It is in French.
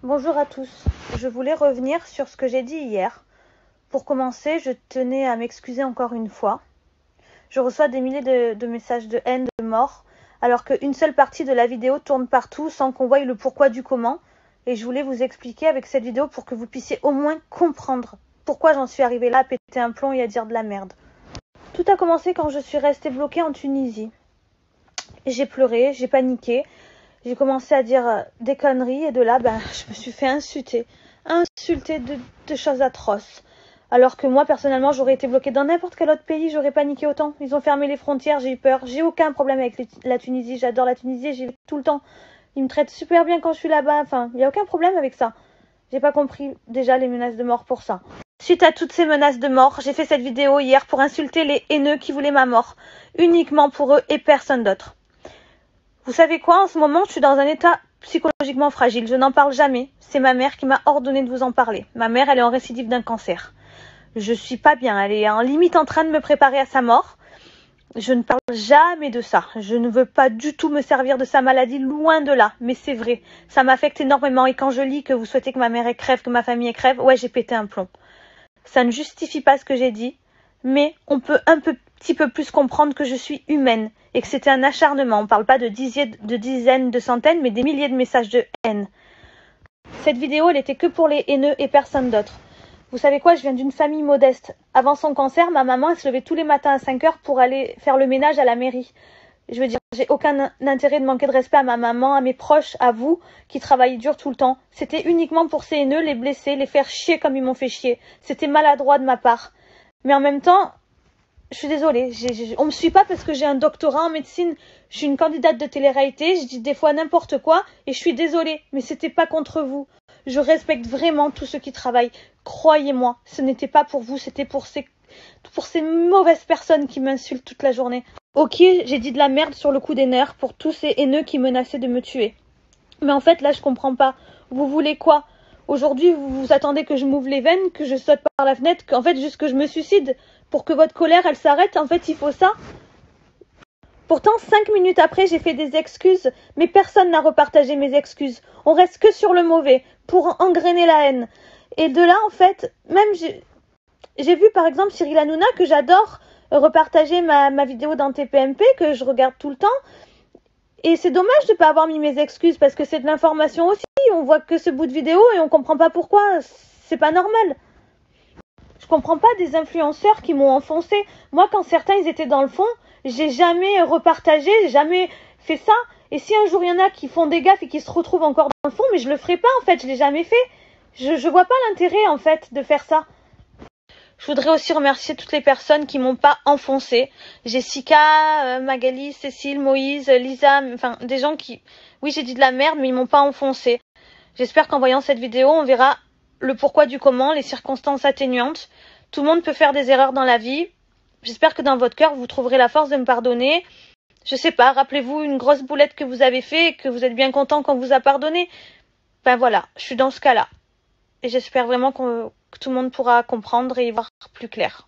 Bonjour à tous, je voulais revenir sur ce que j'ai dit hier. Pour commencer, je tenais à m'excuser encore une fois. Je reçois des milliers de messages de haine, de mort, alors qu'une seule partie de la vidéo tourne partout sans qu'on voie le pourquoi du comment. Et je voulais vous expliquer avec cette vidéo pour que vous puissiez au moins comprendre pourquoi j'en suis arrivée là à péter un plomb et à dire de la merde. Tout a commencé quand je suis restée bloquée en Tunisie. J'ai pleuré, j'ai paniqué. J'ai commencé à dire des conneries et de là, je me suis fait insulter de choses atroces. Alors que moi, personnellement, j'aurais été bloquée dans n'importe quel autre pays, j'aurais paniqué autant. Ils ont fermé les frontières, j'ai eu peur. J'ai aucun problème avec la Tunisie, j'adore la Tunisie, j'y vais tout le temps. Ils me traitent super bien quand je suis là-bas, enfin, il n'y a aucun problème avec ça. J'ai pas compris déjà les menaces de mort pour ça. Suite à toutes ces menaces de mort, j'ai fait cette vidéo hier pour insulter les haineux qui voulaient ma mort. Uniquement pour eux et personne d'autre. Vous savez quoi, en ce moment, je suis dans un état psychologiquement fragile. Je n'en parle jamais. C'est ma mère qui m'a ordonné de vous en parler. Ma mère, elle est en récidive d'un cancer. Je suis pas bien. Elle est en limite en train de me préparer à sa mort. Je ne parle jamais de ça. Je ne veux pas du tout me servir de sa maladie, loin de là. Mais c'est vrai, ça m'affecte énormément. Et quand je lis que vous souhaitez que ma mère crève, que ma famille crève, ouais, j'ai pété un plomb. Ça ne justifie pas ce que j'ai dit, mais on peut petit peu plus comprendre que je suis humaine et que c'était un acharnement. On ne parle pas de dizaines, de centaines, mais des milliers de messages de haine. Cette vidéo, elle était que pour les haineux et personne d'autre. Vous savez quoi, je viens d'une famille modeste. Avant son cancer, ma maman, elle se levait tous les matins à 5 heures pour aller faire le ménage à la mairie. Je veux dire, j'ai aucun intérêt de manquer de respect à ma maman, à mes proches, à vous, qui travaillez dur tout le temps. C'était uniquement pour ces haineux, les blesser, les faire chier comme ils m'ont fait chier. C'était maladroit de ma part. Mais en même temps, je suis désolée, on me suit pas parce que j'ai un doctorat en médecine, je suis une candidate de télé-réalité, je dis des fois n'importe quoi et je suis désolée, mais c'était pas contre vous. Je respecte vraiment tous ceux qui travaillent. Croyez-moi, ce n'était pas pour vous, c'était pour ces mauvaises personnes qui m'insultent toute la journée. Ok, j'ai dit de la merde sur le coup des nerfs pour tous ces haineux qui menaçaient de me tuer. Mais en fait, là, je comprends pas. Vous voulez quoi? Aujourd'hui, vous attendez que je m'ouvre les veines, que je saute par la fenêtre, qu'en fait, juste que je me suicide pour que votre colère, elle s'arrête. En fait, il faut ça. Pourtant, 5 minutes après, j'ai fait des excuses, mais personne n'a repartagé mes excuses. On reste que sur le mauvais, pour engrainer la haine. Et de là, en fait, même j'ai vu par exemple Cyril Hanouna, que j'adore, repartager ma vidéo dans TPMP, que je regarde tout le temps. Et c'est dommage de ne pas avoir mis mes excuses, parce que c'est de l'information aussi. On voit que ce bout de vidéo et on comprend pas pourquoi. C'est pas normal. Je comprends pas des influenceurs qui m'ont enfoncé. Moi, quand certains ils étaient dans le fond, j'ai jamais repartagé, j'ai jamais fait ça. Et si un jour il y en a qui font des gaffes et qui se retrouvent encore dans le fond, mais je le ferai pas en fait, je l'ai jamais fait. Je vois pas l'intérêt en fait de faire ça. Je voudrais aussi remercier toutes les personnes qui m'ont pas enfoncé. Jessica, Magali, Cécile, Moïse, Lisa, enfin des gens qui... Oui, j'ai dit de la merde, mais ils m'ont pas enfoncé. J'espère qu'en voyant cette vidéo, on verra le pourquoi du comment, les circonstances atténuantes. Tout le monde peut faire des erreurs dans la vie. J'espère que dans votre cœur, vous trouverez la force de me pardonner. Je sais pas, rappelez-vous une grosse boulette que vous avez fait et que vous êtes bien content qu'on vous a pardonné. Ben voilà, je suis dans ce cas-là. Et j'espère vraiment que tout le monde pourra comprendre et y voir plus clair.